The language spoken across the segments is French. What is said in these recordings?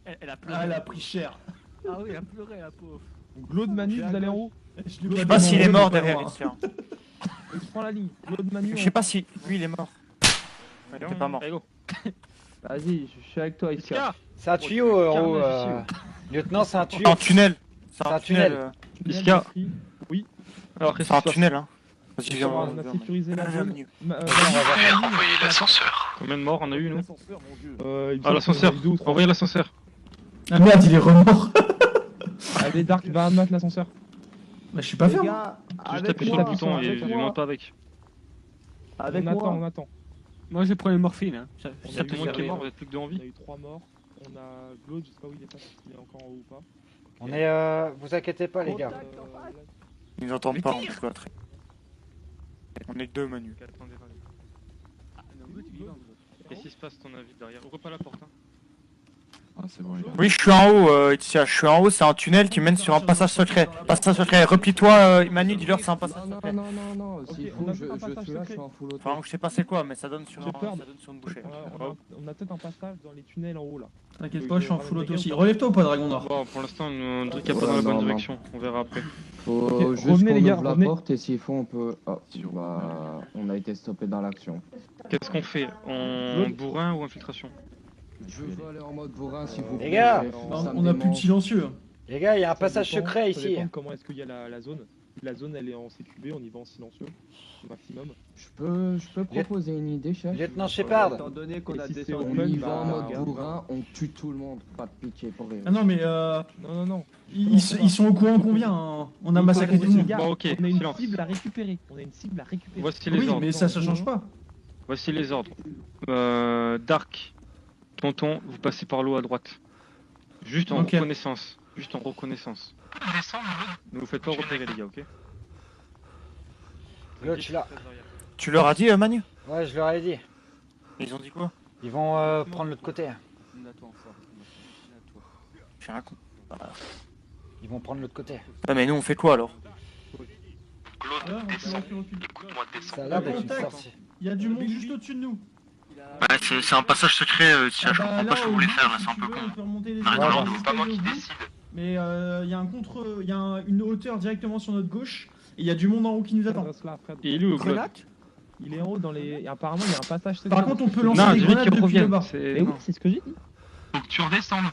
Elle a pleuré. Ah, elle a pris cher. Ah oui, elle a pleuré, la pauvre. Glaude Manu, vous allez en haut. Je sais pas s'il est mort derrière ici. Je prends la ligne. Glaude Manu. Je sais pas si lui il est mort. Il était pas mort. Vas-y, je suis avec toi ici. C'est un tuyau en haut. Lieutenant, c'est un tuyau. C'est un tunnel. C'est un tunnel. Iska. Oui. Alors c'est un tunnel hein. Vas-y viens. On a sécurisé la zone. On va faire envoyer l'ascenseur. Combien de morts on a eu nous? Ah, l'ascenseur. Envoyez l'ascenseur. Ah merde, il est remort. Allez, Dark, va mettre l'ascenseur. Bah, je suis pas ferme. Juste appuyer sur le bouton et je monte pas avec. On attend. Moi j'ai pris les morphines. Hein. Il y a tout le monde qui est mort, vous êtes plus que 2 en On vie. a eu 3 morts. On a Glaude, je sais pas où il est passé, s'il est encore en haut ou pas. On est. Vous inquiétez pas, les gars. Ils nous entendent pas en tout cas. On est que 2 Manu. Qu'est-ce qui se passe ton avis derrière? Ouvre pas la porte hein. Ah c'est bon, il est... Oui je suis en haut Itzia, je suis en haut, c'est un tunnel qui mène sur un passage secret. Passage secret, replie-toi Manu, dis-leur c'est un passage secret. Non, s'il faut, je suis là, je suis en full auto. Enfin je sais pas c'est quoi mais ça donne sur une bouchée. On a peut-être un passage dans les tunnels en haut là. T'inquiète pas, je suis en full auto aussi. Relève-toi ou pas, Dragon Noir? Bon pour l'instant on dirait qu'il n'y a pas dans la bonne direction, on verra après. Faut juste revenez, qu'on les gars, ouvre la revenez. porte et s'il faut on peut... Oh, bah, on a été stoppé dans l'action. Qu'est-ce qu'on fait? En bourrin ou infiltration? Je veux aller en mode bourrin s'il vous plaît. Les gars, On a plus de silencieux. Les gars, il y a un passage secret Ça ici. dépend de comment est-ce qu'il y a la zone. La zone elle est en CQB, on y va en silencieux. Au maximum. Je peux proposer une idée, chef? Lieutenant Shepard. Étant donné qu'on a Et si c'est descendu. On y va bah, en mode regarde. bourrin, on tue tout le monde, pas de pitié pour rien. Ah non, mais Non. ils sont au courant qu'on vient. Hein. On a massacré tout le monde. Bon ok, On a une silence. cible à récupérer. Voici les Oui, ordres. mais ça change pas. Voici les ordres. Dark, Tonton, vous passez par l'eau à droite. Juste en Ok. reconnaissance. Juste en reconnaissance. Ne vous faites pas repérer les gars, ok? L'autre, je suis là. Tu leur as dit Manu? Ouais, je leur ai dit. Ils ont dit quoi? Ils vont prendre l'autre côté. Je suis un con. Ils vont prendre l'autre côté. Ah mais nous on fait quoi alors? Claude, descends. Écoute-moi, descends. Ça a l'air d'être une Contact. sortie. Il y a du monde juste au-dessus de nous. Bah c'est un passage secret, tiens, je comprends pas ce que vous voulez faire là, c'est un peu con. On peut remonter les Arrête Ouais, alors, ouais. c'est pas moi qui décide. Mais il y a une hauteur directement sur notre gauche. Et il y a du monde en haut qui nous attend. Et il est où Claude? Il est en haut dans les. Apparemment il y a un passage secret. Par contre, on peut lancer Non, des dis-lui grenades qu'il depuis le revienne. bas. Et oui, c'est ce que j'ai dit. Faut que tu redescendes.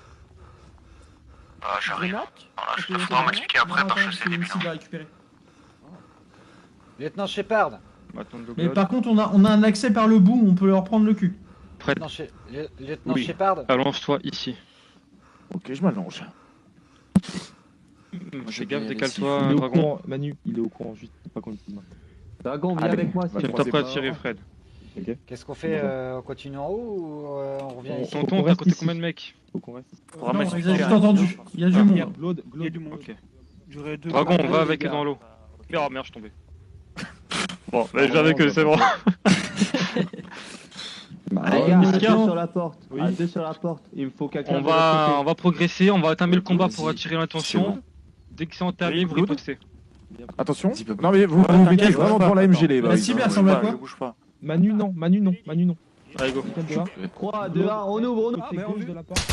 Ah j'arrive. Voilà, je faudra m'expliquer après parce que c'est une débile. cible à récupérer. Lieutenant Shepard. On va attendre le Mais Claude. par contre, on a un accès par le bout, on peut leur prendre le cul. Fred, Lieutenant Oui. Shepard. allonge-toi ici. Ok, je m'allonge. Fais gaffe, vais décale-toi, Il est au dragon. courant, Manu, il est au courant, juste pas qu'on le dise. Dragon, viens avec moi s'il Tiens-toi pas à tirer, Fred. Qu'est-ce qu'on fait? On continue en haut ou on revient ici? Tonton, on t'as reste côté ici. combien de mecs? Faut qu'on reste ici. Faudra Non, mettre on sur les a le juste terrain. entendus. Il y a du monde. Glaude, Il y a du monde. Ok. J'aurais deux. Dragon, on va avec les gars. dans l'eau. Oh merde, je suis tombé. Bon, je vais avec eux, c'est bon. Allez, gars, Miska. deux sur la porte. Oui. Deux sur la porte. Il me faut quelqu'un. On va progresser, on va entamer le combat pour attirer l'attention. Dès que c'est entamé, vous ripostez. Attention. Non mais vous vous mettez vraiment devant la MGL. La cible elle ressemble à quoi? Je bouge pas. Manu non. Allez, go. 3, 2, 1, on ouvre. Côté gauche de la porte.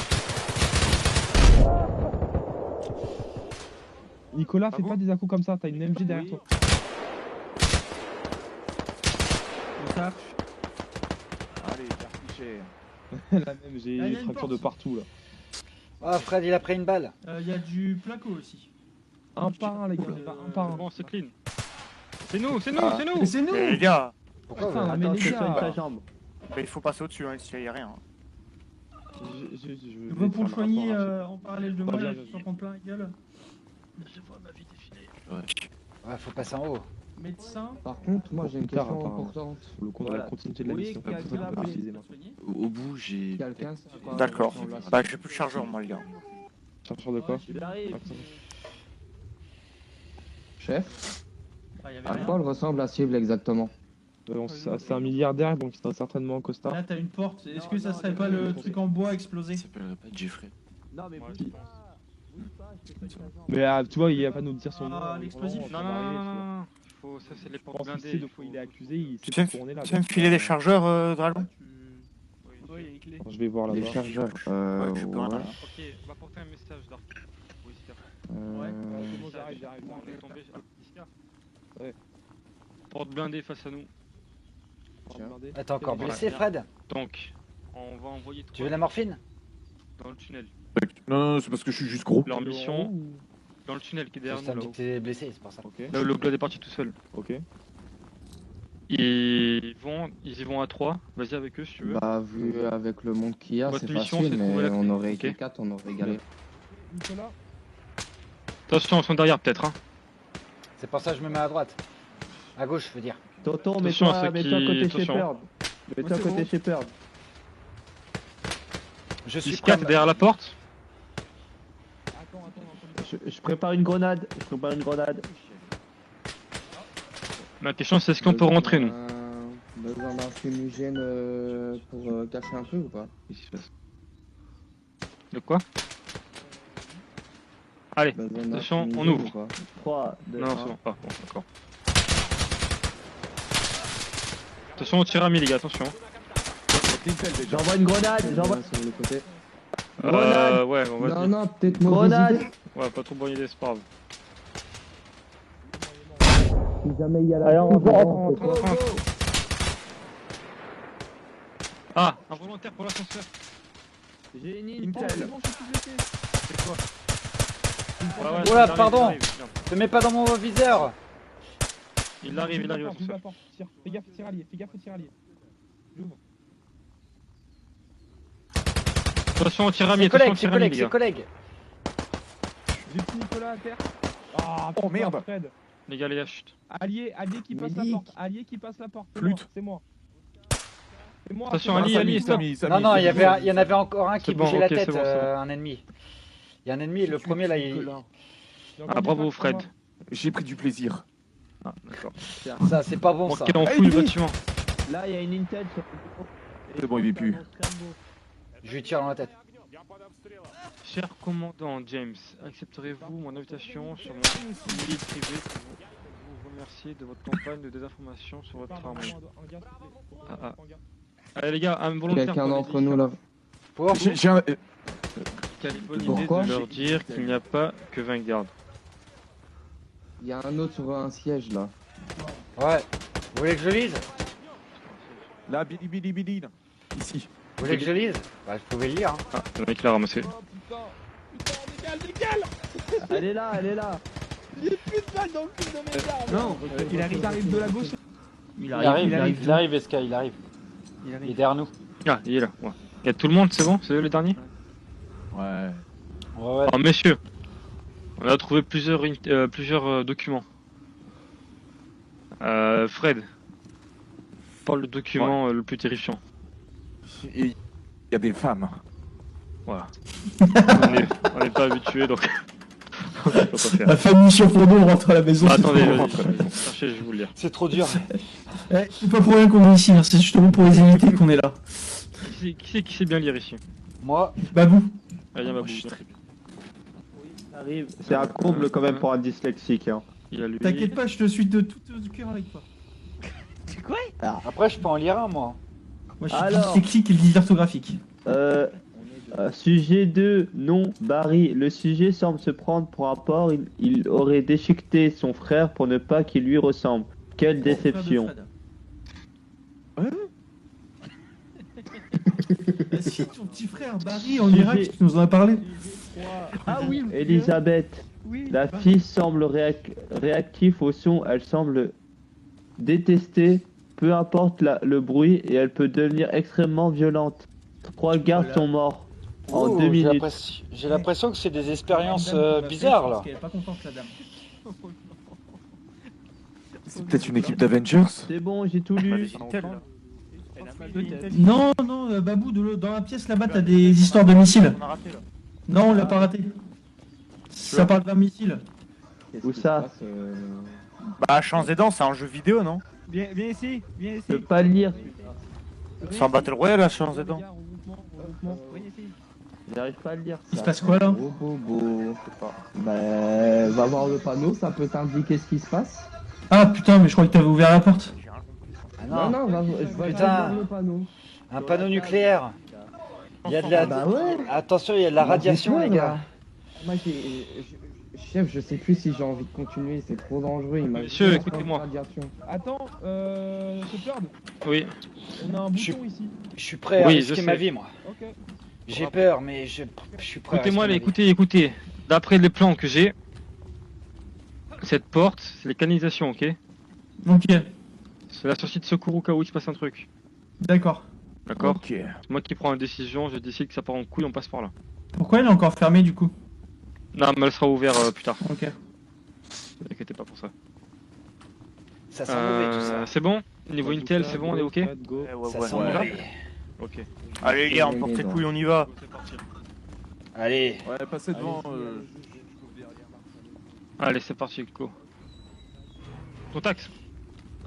Nicolas, fais pas des à-coups comme ça, t'as une MG derrière toi. Allez, cartouché. La même, j'ai Ah, il y a des une fractures porte. de partout là. Ah, Fred, il a pris une balle. Il y a du placo aussi. Un par un, les gars, un par un. Bon, c'est clean. C'est nous, c'est nous, c'est Mais nous. c'est nous! Mais les gars, Pourquoi vous... Putain, mais les gars, il faut passer au-dessus, hein, s'il y a rien. Je veux pour le soigner en parallèle de moi, Bien, là, bien, je prends plein la gueule. Ouais, faut passer en haut. Médecin. Par contre, moi j'ai une Tard, question apparemment. importante. Pour le compte de la continuité de la mission. quelqu'un C'est ça qu'on peut peut utiliser maintenant. soigner. Au bout, j'ai... Quelqu'un sait pas- D'accord. Bah j'ai plus de chargeur moi les gars. Chercheur de quoi? Chef, Ah, il y avait à rien. quoi elle ressemble la cible exactement? C'est un milliardaire, donc il sera certainement en costard. Là, t'as une porte. Est-ce que ça serait pas le truc en bois explosé? Il s'appellerait pas Jeffrey. Non, mais Mais tu vois, il va pas nous dire son nom. Ah, l'explosif. Non, non. Ça, c'est les Je portes pense qu'il blindées. sait de quoi il est accusé, il sait Tu sais tourner là. me filer des chargeurs Dragon? Oui, il y a une clé. Je vais voir Les là-bas. chargeurs. Ouais, tu peux rien, Ouais. là. Ok, on va porter un message, Dark. Pour Iska. Ouais. C'est bon, j'arrive. On est tombé sur Iska. Ouais. Porte blindée face à nous. Tiens. Ah, t'es encore Voilà. blessé, Fred? Donc, on va envoyer Tu veux la morphine? dans le tunnel. Non, c'est parce que je suis juste gros. Leur mission, dans le tunnel qui est derrière Juste un nous dit là-haut. que t'es blessé, c'est pour ça. Ok. Là où le Glad est parti tout seul. Ok. Ils y vont à 3. Vas-y avec eux si tu veux. Bah, vu avec le monde qu'il y a, Votre c'est mission, facile, c'est de mais trouver la clé, on aurait ok. été 4, on aurait galéré. Nicolas. Attention, ils sont derrière peut-être. Hein. C'est pour ça que je me mets à droite. À gauche, je veux dire. Tonton, Attention à ceux mets-toi qui- côté attention. Shepard. Mets-toi c'est côté bon. Shepard. Je suis Iska, t'es derrière la porte. Je prépare une grenade. Ma question c'est est-ce qu'on peut rentrer nous? Besoin d'un fumigène pour cacher un peu ou pas? Qu'est-ce qui se passe? De quoi? Allez, Besoin d'un attention, on fumigène ouvre. ou pas? 3, 2, non, c'est bon. Ah, bon, d'accord. Attention, on tire à 1000 les gars, attention. J'envoie une grenade. J'envoie. Sur le côté. Ouais, on va Non, dire. non, peut-être Grenade. mauvaise idée. Ouais, pas trop bonne idée, c'est pas grave. Si jamais il y a la Allez, on foudre, rentre. Ah, involontaire pour l'ascenseur. J'ai une Intel. C'est quoi? Ouais, Oula, il arrive, pardon. il arrive. Te mets pas dans mon viseur. Il arrive, l'ascenseur. Fais gaffe, tir allié. J'ouvre. Attention, on tire à 1000, C'est attention, on collègue, c'est tire à 1000 collègue, les c'est gars. collègue. J'ai petit Nicolas à terre. Ah, Oh, merde. Fred. Les gars, chut. Allié qui passe la Médic. porte. Allié qui passe la porte. Flûte. C'est moi. C'est moi. Attention, c'est moi. Ali, stop. Non, non, il y en avait encore un qui C'est bon, bougeait la ok, c'est tête, bon, c'est bon. un ennemi. Il y a un ennemi, le premier là, il... Ah, bravo Fred. J'ai pris du plaisir. Ah, d'accord. ça c'est pas bon ça. Ok, on fouille le bâtiment. Là, il y a une Intel sur C'est bon, il est plus. Je lui tire dans la tête. Cher commandant James, accepterez-vous mon invitation sur mon lit privé pour vous remercier de votre campagne de désinformation sur votre arme? Allez les gars, un volontaire. Quelqu'un pour d'entre les nous là. Pour J'ai un. Quelle bonne idée Pourquoi de leur dire qu'il n'y a pas que 20 gardes. Il y a un autre sur un siège là. Ouais. Vous voulez que je lise? Là, Billy, là. Ici. Vous voulez que je lise? Bah, je pouvais le lire. Hein. Ah, le mec l'a ramassé. Elle est là. Non, il arrive de la gauche. Il arrive, Eska, il arrive. Il est derrière nous. Ah, il est là. Ouais. Il y a tout le monde, c'est bon? C'est eux les derniers? Ouais. Ouais. Alors messieurs, on a trouvé plusieurs documents. Fred, parle le document le plus terrifiant. Et il y a des femmes. Voilà. on n'est pas habitué donc. on sait pas quoi faire. La famille Champondon rentre à la maison. Ah, c'est attendez, pas- cherchez, je vais vous le lire. C'est trop dur. C'est pas pour rien qu'on est ici, hein, c'est justement pour les éviter qu'on est là. Qui sait bien lire ici? Moi, Babou. Allez, Moi, Babou. je suis très- Arrive. C'est un comble quand même pour un dyslexique. Hein. Il y a lui. T'inquiète pas, je te suis de tout cœur avec toi. après je peux en lire un moi. Moi je suis Alors. dyslexique et le dysorthographique. Sujet 2, non, Barry. Le sujet semble se prendre pour un porc. Il aurait déchiqueté son frère pour ne pas qu'il lui ressemble. Quelle déception. Si, ton petit frère Barry en Irak, tu nous en as parlé. Ah oui, Elisabeth, oui. la fille semble réactive au son. Elle semble détester, peu importe le bruit, et elle peut devenir extrêmement violente. 3 gardes sont morts en Ouh, 2 minutes. J'ai l'impression que c'est des expériences Madame, tu bizarres vas là. parce qu'elle est pas contente la dame. C'est peut-être une équipe d'Avengers. C'est bon, j'ai tout lu. Non, non, Babou, dans la pièce là-bas, t'as des histoires de missiles. On a raté là. Non, on l'a pas raté. Ça parle d'un missile. Où ça? Bah, Chance des Dents, c'est un jeu vidéo, non? Viens ici, viens ici. Je peux pas le lire. C'est un Battle Royale, la Chance des Dents. J'arrive pas à le lire. Il se passe quoi là? Oh, bobo. Bah, va voir le panneau, ça peut t'indiquer ce qui se passe. Ah putain, mais je crois que t'avais ouvert la porte. Ah non, Non, je vais Putain. voir le panneau. un panneau nucléaire. Il y a de la... Bah ouais. Attention, il y a de la radiation, les gars. Moi, chef, je sais plus si j'ai envie de continuer, c'est trop dangereux. Il m'a Monsieur, dit, écoutez-moi. radiation. Attends, Shepard, Oui. on a un Je bouton ici. Je suis prêt à Oui, risquer je ma sais. vie, moi. Ok. J'ai peur, mais je suis prêt Écoutez-moi, à risquer ma vie. écoutez. D'après les plans que j'ai, cette porte, c'est les canalisations, ok? Ok, C'est la sortie de secours au cas où il se passe un truc. d'accord. D'accord? Ok. C'est moi qui prends la décision, je décide que ça part en couille, on passe par là. Pourquoi il est encore fermé du coup? Non, mais elle sera ouverte plus tard. Ok. Ne vous inquiétez pas pour ça. Ça sent mauvais, tout ça. C'est bon? Niveau Intel, c'est bon, on est ok? Ça sent on y va. mauvais. Ok. Allez les gars, on porte les couilles, on y va. C'est parti. Allez. Ouais, passez devant. Allez, c'est parti, go. Contact.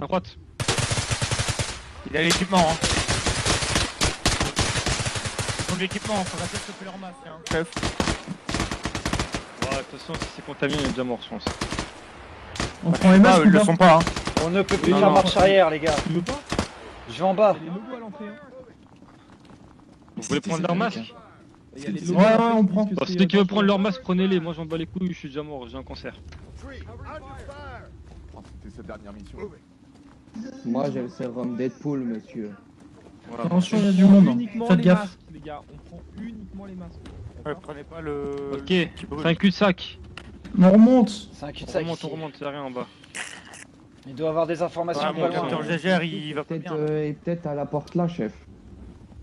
À droite. Il a l'équipement, hein. Ils ont de l'équipement, faut la tête se fait leur masque, hein. Chef. Ouais, de toute façon, si c'est contaminé, il est déjà mort, je pense. On prend les masques Ils ou le pas? sont pas, hein. On ne peut plus Non, faire non. marche arrière, les gars. Tu veux pas? Je vais en bas. Il y a les logos à l'entrée. Hein. Vous voulez prendre leur masque? Il y a les Ouais, logos ouais, à l'entrée on qui prend. disent que Bah, c'est, ceux qui veulent attention. prendre leur masque, prenez-les. Moi, j'en bats les couilles, je suis déjà mort, j'ai un cancer. C'était sa dernière mission. Moi, j'ai le sérum Deadpool, monsieur. Voilà. Attention, il y a du monde. Uniquement Faites les gaffe. masques, les gars. On prend uniquement les masques. Ouais, prenez pas le... Ok, c'est un cul-de-sac. On remonte. C'est un On cul-de-sac. remonte, ici. on remonte, y'a rien en bas. Il doit avoir des informations Ouais, pas mon loin. capteur GGR, il va pas Peut-être bien. peut-être à la porte là, chef.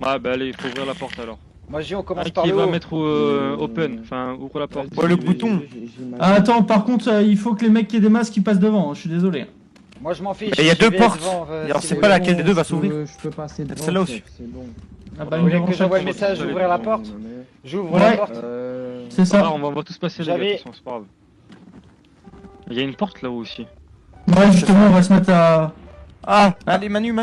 Ouais, bah allez, il faut ouvrir la porte alors. Moi, je dis, on commence Un par qui le va haut. mettre open, enfin, ouvre la porte. Ouais, le bouton. Ah, attends, par contre, il faut que les mecs qui aient des masques ils passent devant, hein, je suis désolé. Moi, je m'en fiche. Mais il y a j'y deux vais portes. devant, Alors, si c'est vous pas voulez. laquelle des deux va s'ouvrir. Je peux passer devant. Celle-là aussi. chef, c'est bon. Ah bah, Vous voulez devant que chaque j'envoie le porte. message, ouvrir la porte? J'ouvre Ouais. la porte. C'est Ah, ça. on va tous passer les gars, de J'avais- toute façon, c'est pas grave. Il y a une porte là-haut aussi. Ouais, justement, on va se mettre à. Ah, allez Manu.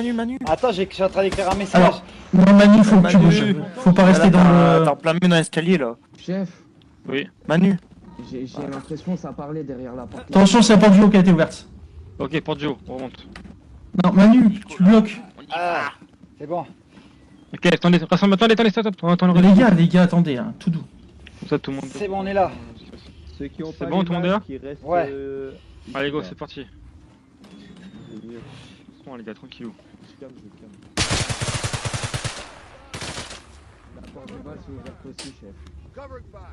Attends, je suis en train d'écrire un message. Alors, non, Manu, faut que tu Manu. bouges. Faut pas rester Là, dans T'es le. en plein milieu dans l'escalier là. Chef, Oui. Manu. j'ai l'impression que ça parlait derrière la porte. Attention, c'est la porte du haut qui a été ouverte. Ok, porte du haut, on remonte. Non, Manu, tu bloques. Ah, c'est bon. Ok, attendez, attendez. Les gars, attendez, hein, tout doux. Comme ça, tout le monde. C'est bon, on est là. Ceux qui ont C'est pas bon, les tout le monde est là masques, ils restent, Ouais. Allez, go, c'est parti. Bon, les gars, tranquillou. La porte du bas s'est ouverte aussi, chef.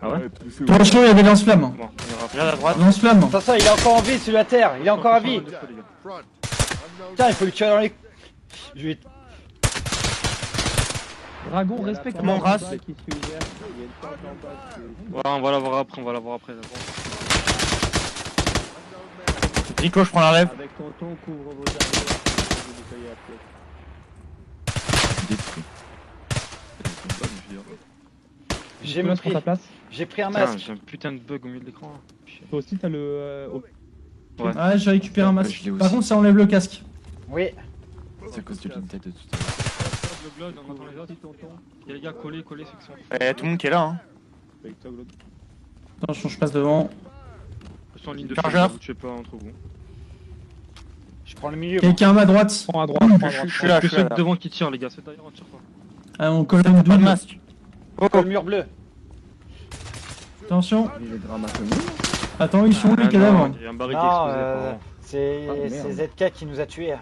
Ah ouais? Attention, il y a des lance-flammes. Bon, on ira Regarde à droite. Lance-flammes. Attention, il est encore en vie, celui à terre. Il est encore en vie. Putain, il faut lui tuer dans les. Je vais. Dragon, respecte Mon race. qui s'est ouverte, il y a une porte en bas qui est- Ouais, on va la voir après, d'abord. Nico, je prends la relève. Avec tonton, couvre vos arrières. Vous nettoyez la pièce. J'ai Nicolas, pris. prends ta place. J'ai pris un Putain, masque. j'ai un putain de bug au milieu de l'écran. Toi aussi, t'as le. Ouais, j'ai récupéré un masque. je l'ai aussi. Par contre, ça enlève le casque. Oui. C'est à cause de l'unité de tout à l'heure. Le globe, on entend les autres. Et les gars, collez, ceux qui sont. Tout le monde qui est là, hein. Attention, je passe devant. Ils sont en ligne de Chargeur. feu, vous tuez pas entre vous. Je prends le milieu. moi. Quelqu'un à ma droite. Prends à droite, prends à droite. Je suis là, Que je suis ceux là. devant qui tirent, les gars, c'est d'ailleurs, on tire pas. Ah, on colle une Pas de double. masque. Oh, le mur bleu. Attention. Il est dramatique. Attends, ils sont où les Ah, cadavres? non, il y a un baril qui est Non, explosé, apparemment. c'est Ah, merde. ZK qui nous a tués.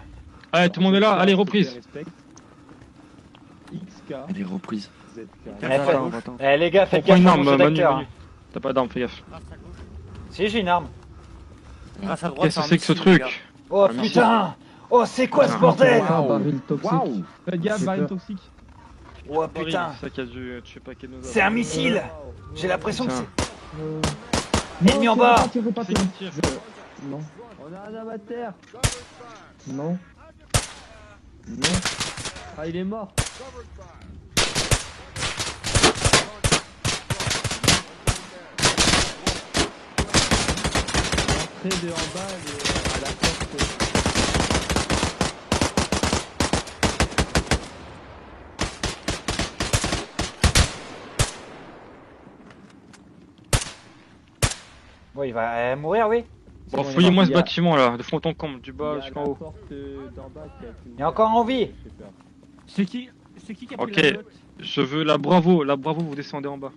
Allez, tout le monde est là, allez, reprise. Respecte. XK, Elle est reprise. ZK. Eh les gars, On faites prend gaffe une à arme, mon jeu Manu, d'acteur. Manu. T'as pas d'arme, fais gaffe. Si, j'ai une arme. Grâce à droite, Qu'est-ce que un c'est que ce missile, les truc? Oh Un missile. putain. Oh, c'est quoi ce bordel? Un baril toxique. Faites gaffe, J'ai baril peur. toxique. Oh Paris, putain. C'est ça qui a dû tuer paquet de nos C'est un missile. J'ai l'impression que Putain. c'est. Ennemi en bas. Tirez pas, C'est tirez qui tire? pas. Non. On a un amateur. Non. Non. Ah, il est mort. L'entrée de en bas, elle est à la porte. Bon, il va mourir, oui. Bon, bon, fouillez-moi il ce y a- bâtiment là, de fond en comble, du Il y bas a jusqu'en la haut. porte d'en bas qui a été Il est encore en vie. J'ai peur. C'est qui? C'est qui a Ok. pris la note? Je veux la Bravo, vous descendez en bas.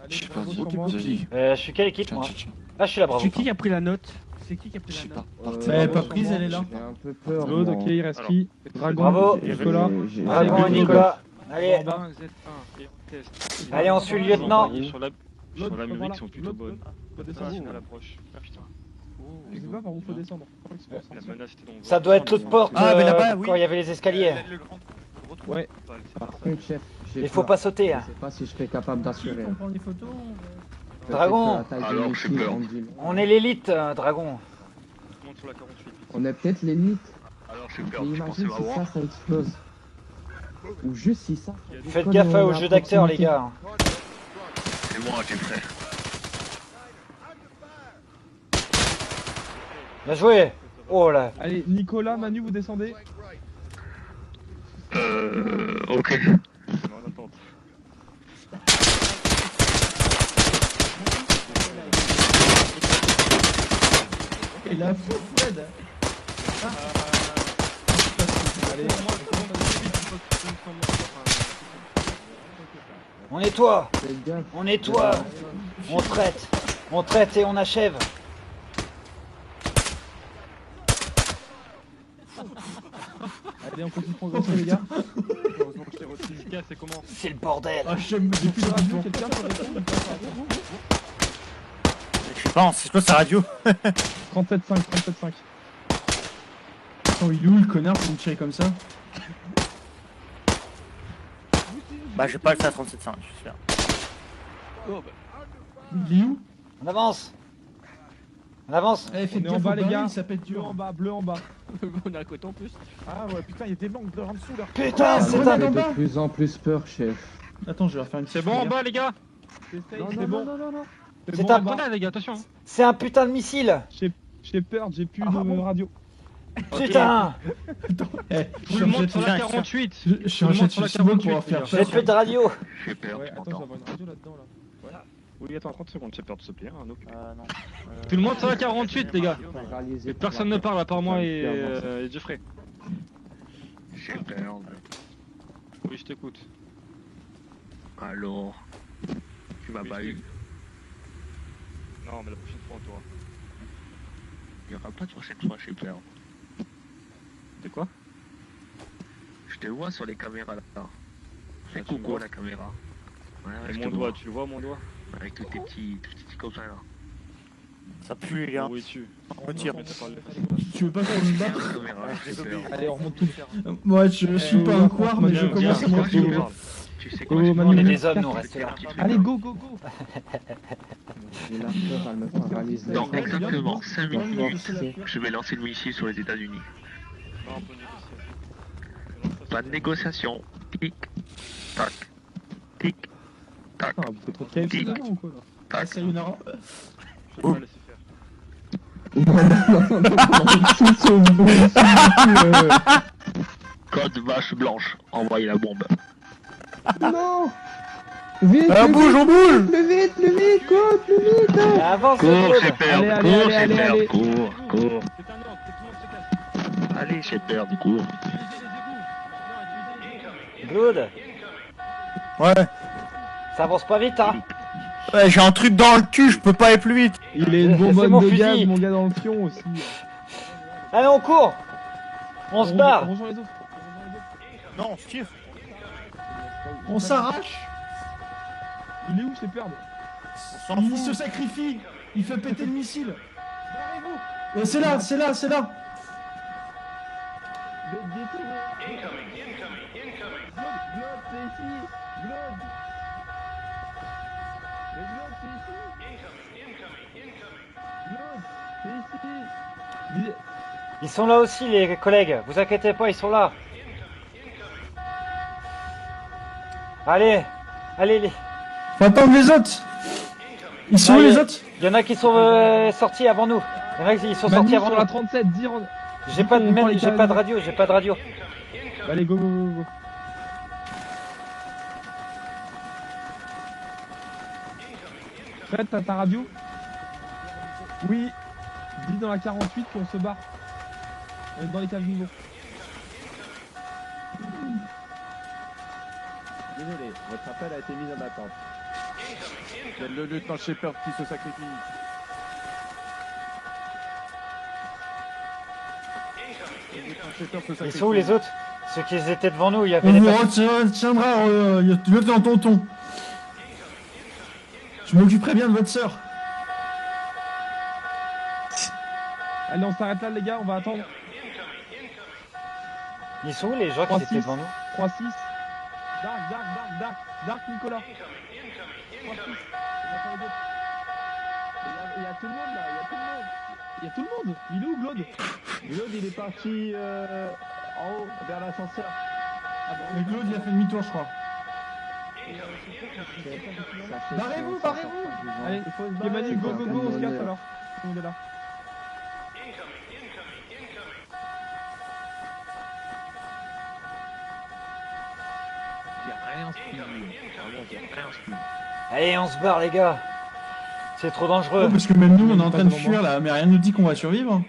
Allez, Je sais pas, bravo dis-moi, sur moi. vas-y. Je suis quelle équipe Tiens, moi? tiens, tiens. Ah, je suis la bravo. C'est qui a pris la note? C'est qui a Je pris sais la pas. note? Euh, Mais elle est pas bravo prise, sur elle est moi. là. J'ai un peu peur. Claude, moi. ok, il reste qui Dragon, Bravo. Nicolas. J'ai- Dragon Allez, et go, Nicolas. Allez, En bas, Z1 et on test. allez, on suit le lieutenant. Sur la L'autre, musique, voilà, ils sont plutôt l'autre, bonnes. faut Ah, descendre. sinon, elle approche. Ah putain. Je sais pas par où faut descendre. La menace était donc. Ça doit être l'autre porte Ah, mais là-bas, oui. quand il y avait les escaliers. Ouais. Par contre, chef, j'ai Il faut peur. pas sauter. Hein. Je sais pas si je serai capable d'assurer. On prend des photos. Peut-être Dragon. que la taille de Alors, missile, j'ai peur. on dit- On est l'élite, Dragon. Monte sur la 48. On est peut-être l'élite. Alors j'ai Mais peur, je pensais imagine si vraiment. ça explose. Ou juste si ça. Faites gaffe au jeu d'acteur, les gars. C'est moi qui est prêt. Bien joué. Oh là. Allez, Nicolas, Manu, vous descendez. Ok. En attente. Il a fou, Fred. Allez, On nettoie. Faites gaffe. On nettoie. On traite. On traite et on achève. allez, on continue de progresser, les gars. Heureusement que je t'ai reçu. Lucas, c'est comment? C'est le bordel. Ah, j'aime Depuis depuis le le radio, radio. quelqu'un peut répondre ou pas Je pense, je pense à la radio. 37,5, 37,5. Oh, il est où le connard pour me tirer comme ça? Bah, j'ai pas le ça à 37,5, je suis sûr. Il est où? On avance. On avance. Eh, faites On est en gaffe bas, au les baril, gars. ça peut être Bleu en dur. bas, bleu en bas. On a à côté en plus. Ah ouais, putain, il y a des banques en dessous là. Putain, c'est grenade un... en J'ai bas. de plus en plus peur, chef. Attends, je vais refaire une C'est petite bon en filière. bas, les gars? C'est bon. C'est bon, un en bas. Grenade, les gars, attention. C'est un putain de missile. J'ai peur, j'ai plus de radio. Putain. Eh, Tout le monde sur la 48. Je suis un jet sur le cible pour faire J'ai plus de radio. J'ai peur, Ouais, tu attends, je vais m'entends. avoir une radio là-dedans là. Oui, attends, 30 secondes, j'ai peur de se plier. Hein, donc. Non. Tout le monde sur la 48, les gars. Réalisé Et par personne la- ne parle à part moi J'arrive plus à avancer. et Jeffrey. J'ai peur. Oui, je t'écoute. Alors, tu m'as pas eu. Non, mais la prochaine fois, on t'aura. Il n'y aura pas de prochaine fois, j'ai peur. C'est quoi? Je te vois sur les caméras là. Fais tu me coucou vois. à la caméra. Ouais, Et je mon te doigt, vois. tu le vois, mon doigt? Avec tous tes petits copains là. Ça pue, les gars. Où es-tu? On retire. Tu veux pas qu'on se Sur batte? la caméra, j'ai peur. Allez, on remonte tout. Moi, je suis pas un couard, mais je Viens, commence à viens, m'en viens, foutre. viens. Tu sais Oh, quoi, Manu, On est Manu. des hommes, nous, restez là. Allez, go, go, go. J'ai la peur, elle me paralyse. Dans Ouais, exactement 5 Ouais, minutes, c'est la peur. je vais lancer le missile sur les États-Unis. Non, on peut négocier. Pas de négociation. Tic, tac, tic, tac, Putain, vous faites trop de KFC là ou quoi là? tac. Sayonara. Je vais pas laisser faire. Code vache blanche. Envoyez la bombe. Non. Vite, On bouge, on bouge. plus vite, cours, plus vite. Avance, Cours, Claude. j'ai peur. Allez, allez, Cours, allez, j'ai allez, peur. allez. Cours, cours. C'est un ordre, tout le monde se casse. Allez, j'ai peur, cours. Utilisez les égouts. Claude, Ouais. ça avance pas vite, hein. Ouais, j'ai un truc dans le cul, je peux pas aller plus vite. Il est une C'est mon bonbonne de fusil. gaz, mon gars, dans le fion aussi. Allez, on court. On se barre. On rejoint les autres. Non, on se tire. On s'arrache. Il est où? Je t'ai perdu. On s'en Il fout. se sacrifie. Il fait péter le missile. C'est là, c'est là, c'est là. Ils sont là aussi, les collègues. Vous inquiétez pas, ils sont là. Allez, allez, les... Faut attendre les autres. Ils sont où Allez. les autres? Il y en a qui sont sortis avant nous. Il y en a qui sont sortis Manu avant sur la nous. 37, dire. J'ai pas de on prend mail, les j'ai pas de radio, j'ai pas de radio. Allez, go, go, go, go. Fred, t'as ta radio? Oui. Dis dans la 48 qu'on se barre. On est dans les caves niveau. Désolé, votre appel a été mis en attente. Il y a le lieutenant Shepard qui se sacrifie. Le lieutenant Shepard se Ils sacrifie. sont où les autres? Ceux qui étaient devant nous, il y avait On des vous personnes. retiendra, lieutenant Tonton. Je m'occuperai bien de votre sœur. Allez, on s'arrête là, les gars, on va attendre. Ils sont où les gens qui 3-6. étaient devant nous? 3-6. Dark, Nicolas. 3-6. Il y a tout le monde là, il y a tout le monde. Il est où, Claude? Claude, il est parti en haut, vers l'ascenseur. Et Claude, il a fait demi-tour, je crois. Barrez-vous. Allez, Emmanuel, go, on se casse alors. On est là. Allez, on se barre les gars. C'est trop dangereux. Ouais, parce que même nous, on est en train de fuir là, mais rien ne nous dit qu'on va survivre.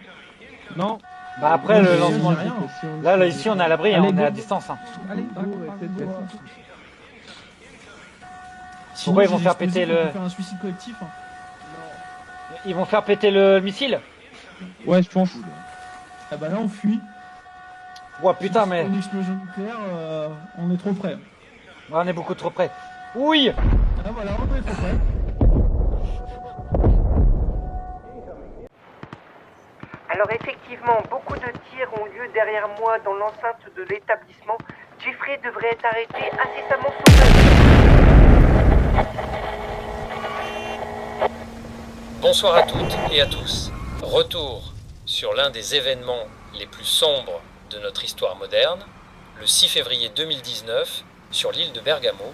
Non. Bah après le Mais lancement. rien. Là, ici on est à l'abri, hein, Allez, on est go. à distance. Hein. Allez, Sinon, Pourquoi ils vont j'ai faire explosé, péter on peut le- faire un suicide collectif. Hein. Ils vont faire péter le missile? Ouais, je pense. Ah bah là, on fuit. Ouah putain mais. Une explosion nucléaire, on est trop près. On est beaucoup trop près. Oui. Ah voilà, on est trop près. Alors effectivement, beaucoup de tirs ont lieu derrière moi dans l'enceinte de l'établissement. Jeffrey devrait être arrêté incessamment sous peu. Bonsoir à toutes et à tous. Retour sur l'un des événements les plus sombres de notre histoire moderne. Le 6 février 2019, sur l'île de Bergamo,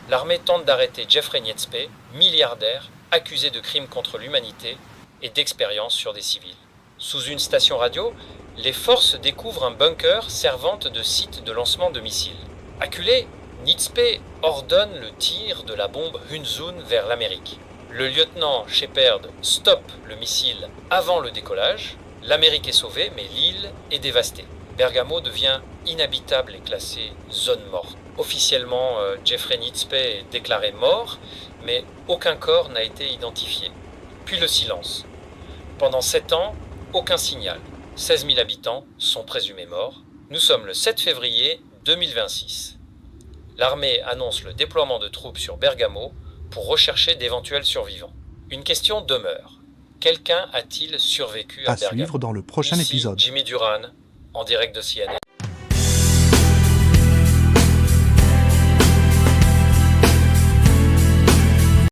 l'armée tente d'arrêter Jeffrey Niedzpe, milliardaire, accusé de crimes contre l'humanité et d'expérience sur des civils. Sous une station radio, les forces découvrent un bunker servant de site de lancement de missiles. Acculé, Niedzpe ordonne le tir de la bombe Hunzun vers l'Amérique. Le lieutenant Shepard stoppe le missile avant le décollage. L'Amérique est sauvée, mais l'île est dévastée. Bergamo devient inhabitable et classée zone morte. Officiellement, Jeffrey Niedzpe est déclaré mort, mais aucun corps n'a été identifié. Puis le silence. Pendant 7 ans, aucun signal. 16 000 habitants sont présumés morts. Nous sommes le 7 février 2026. L'armée annonce le déploiement de troupes sur Bergamo pour rechercher d'éventuels survivants. Une question demeure. Quelqu'un a-t-il survécu à Bergamo? À suivre dans le prochain Ici, épisode. Jimmy Duran, en direct de CNN.